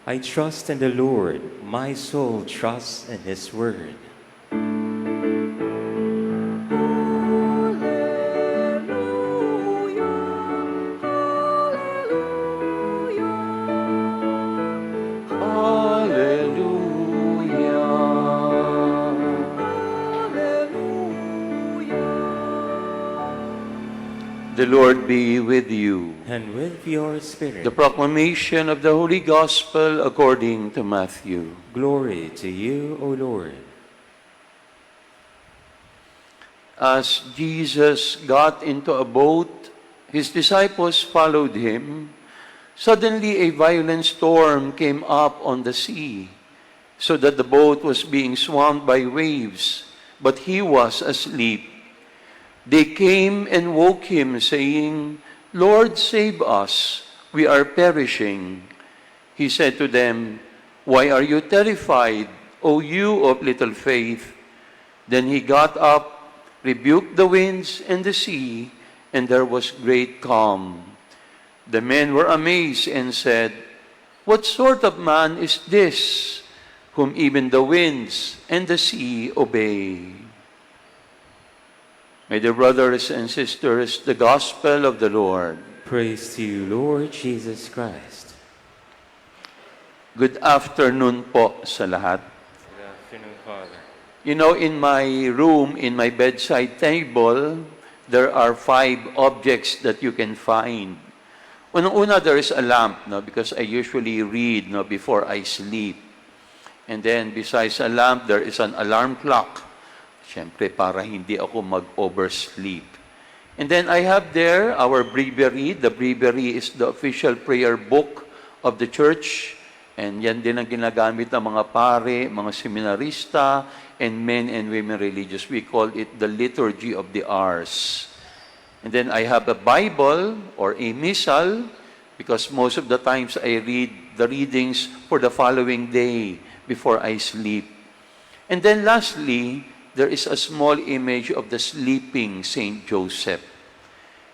I trust in the Lord. My soul trusts in His word. The Lord be with you. And with your spirit. The proclamation of the Holy Gospel according to Matthew. Glory to you, O Lord. As Jesus got into a boat, his disciples followed him. Suddenly a violent storm came up on the sea, so that the boat was being swamped by waves, but he was asleep. They came and woke him, saying, "Lord, save us, we are perishing." He said to them, "Why are you terrified, O you of little faith?" Then he got up, rebuked the winds and the sea, and there was great calm. The men were amazed and said, "What sort of man is this, whom even the winds and the sea obey?" My dear brothers and sisters, the Gospel of the Lord. Praise to you, Lord Jesus Christ. Good afternoon po sa lahat. Good afternoon, Father. You know, in my room, in my bedside table, there are 5 objects that you can find. Unang-una, there is a lamp, no, because I usually read, no, before I sleep. And then, besides a lamp, there is an alarm clock. Siyempre, para hindi ako mag-oversleep. And then I have there our breviary. The breviary is the official prayer book of the church. And yan din ang ginagamit ng mga pare, mga seminarista, and men and women religious. We call it the Liturgy of the Hours. And then I have a Bible or a missal, because most of the times I read the readings for the following day before I sleep. And then lastly, there is a small image of the sleeping Saint Joseph.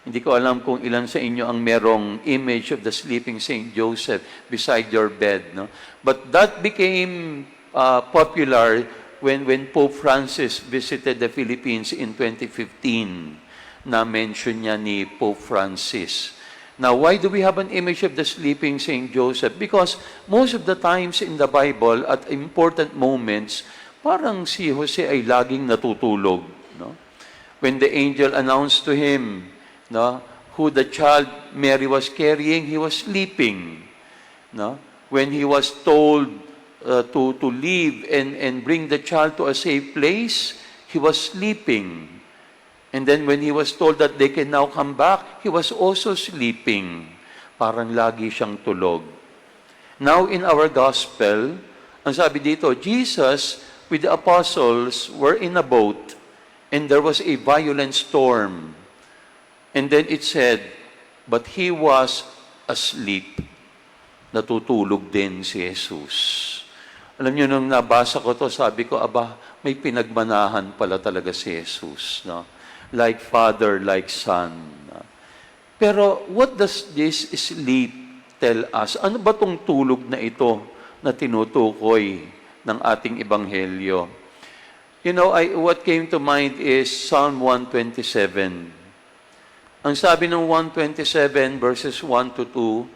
Hindi ko alam kung ilan sa inyo ang merong image of the sleeping Saint Joseph beside your bed. No? But that became popular when Pope Francis visited the Philippines in 2015. Na-mention niya ni Pope Francis. Now, why do we have an image of the sleeping Saint Joseph? Because most of the times in the Bible, at important moments, parang si Jose ay laging natutulog. No? When the angel announced to him, no, who the child Mary was carrying, he was sleeping. No? When he was told to leave and bring the child to a safe place, he was sleeping. And then when he was told that they can now come back, he was also sleeping. Parang lagi siyang tulog. Now in our gospel, ang sabi dito, Jesus with the apostles were in a boat, and there was a violent storm. And then it said, but he was asleep. Natutulog din si Jesus. Alam niyo, nung nabasa ko to, sabi ko, aba, may pinagmanahan pala talaga si Jesus. No? Like father, like son. No? Pero what does this sleep tell us? Ano ba tong tulog na ito na tinutukoy ng ating ebanghelyo? You know, what came to mind is Psalm 127. Ang sabi ng 127 verses 1 to 2,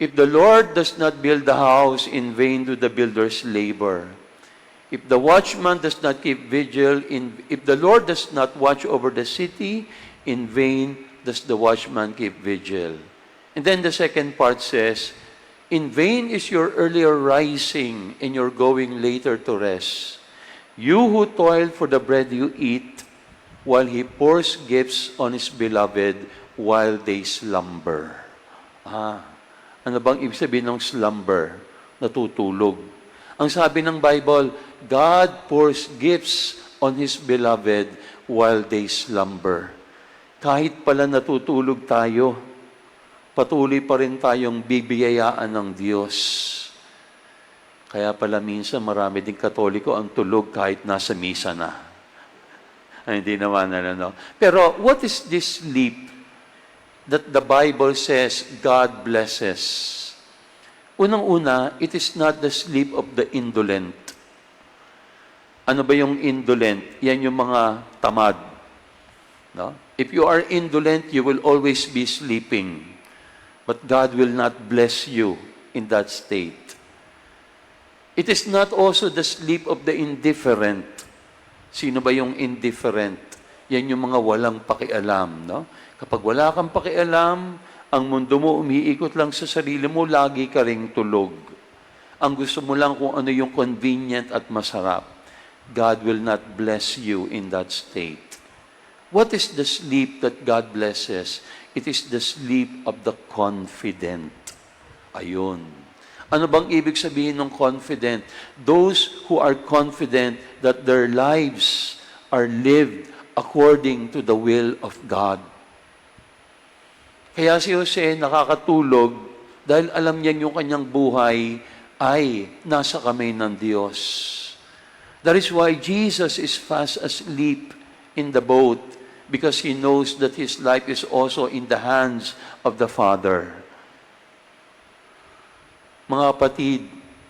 "If the Lord does not build the house, in vain do the builders labor. If the watchman does not keep vigil, if the Lord does not watch over the city, in vain does the watchman keep vigil." And then the second part says, "In vain is your earlier rising and your going later to rest. You who toil for the bread you eat, while He pours gifts on His beloved while they slumber." Ano bang ibig sabihin ng slumber? Natutulog. Ang sabi ng Bible, God pours gifts on His beloved while they slumber. Kahit pala natutulog tayo, patuloy pa rin tayong bibiyayaan ng Diyos. Kaya pala minsan marami ding Katoliko ang tulog kahit nasa misa na. Ay, hindi naman, no? Pero what is this sleep that the Bible says God blesses? Unang-una, it is not the sleep of the indolent. Ano ba yung indolent? Yan yung mga tamad. No? If you are indolent, you will always be sleeping. But God will not bless you in that state. It is not also the sleep of the indifferent. Sino ba yung indifferent? Yan yung mga walang pakialam. No? Kapag wala kang pakialam, ang mundo mo umiikot lang sa sarili mo, lagi ka ring tulog. Ang gusto mo lang kung ano yung convenient at masarap. God will not bless you in that state. What is the sleep that God blesses? It is the sleep of the confident. Ayun. Ano bang ibig sabihin ng confident? Those who are confident that their lives are lived according to the will of God. Kaya si Jose nakakatulog dahil alam niya yung kanyang buhay ay nasa kamay ng Diyos. That is why Jesus is fast asleep in the boat because he knows that his life is also in the hands of the Father. Mga kapatid,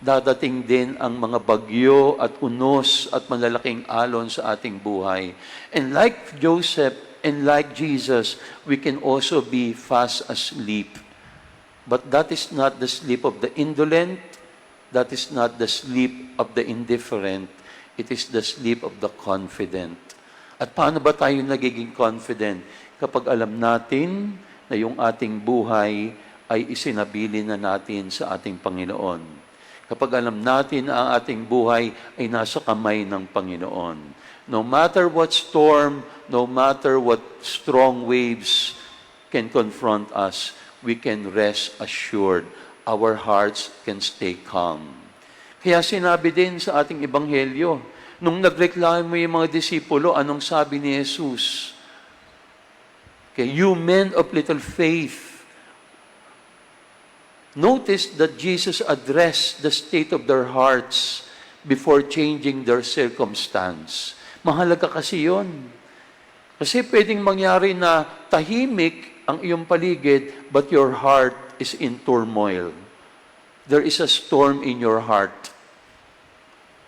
dadating din ang mga bagyo at unos at malalaking alon sa ating buhay. And like Joseph and like Jesus, we can also be fast asleep. But that is not the sleep of the indolent. That is not the sleep of the indifferent. It is the sleep of the confident. At paano ba tayo nagiging confident? Kapag alam natin na yung ating buhay ay isinabili na natin sa ating Panginoon. Kapag alam natin na ang ating buhay ay nasa kamay ng Panginoon. No matter what storm, no matter what strong waves can confront us, we can rest assured. Our hearts can stay calm. Kaya sinabi din sa ating ebanghelyo, nung nagreklamo yung mga disipulo, anong sabi ni Jesus? Okay, you men of little faith. Notice that Jesus addressed the state of their hearts before changing their circumstance. Mahalaga kasi yun. Kasi pwedeng mangyari na tahimik ang iyong paligid, but your heart is in turmoil. There is a storm in your heart.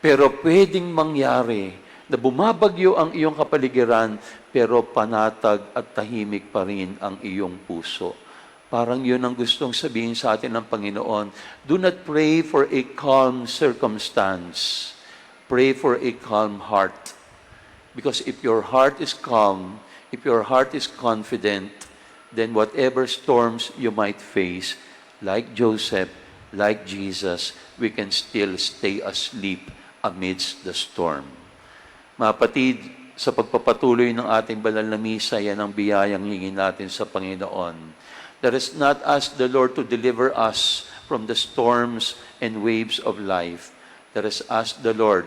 Pero pwedeng mangyari na bumabagyo ang iyong kapaligiran, pero panatag at tahimik pa rin ang iyong puso. Parang yun ang gustong sabihin sa atin ng Panginoon. Do not pray for a calm circumstance. Pray for a calm heart. Because if your heart is calm, if your heart is confident, then whatever storms you might face, like Joseph, like Jesus, we can still stay asleep amidst the storm. Mga kapatid, sa pagpapatuloy ng ating banal na misa, yan ang biyayang hingin natin sa Panginoon. Let us not ask the Lord to deliver us from the storms and waves of life. Let us ask the Lord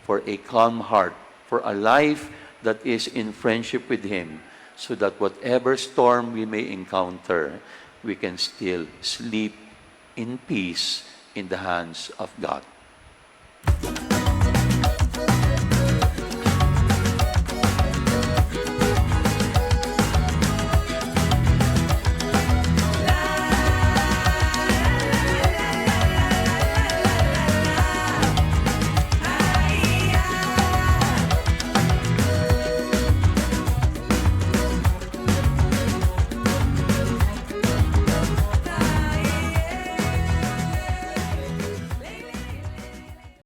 for a calm heart, for a life that is in friendship with Him, so that whatever storm we may encounter, we can still sleep in peace in the hands of God.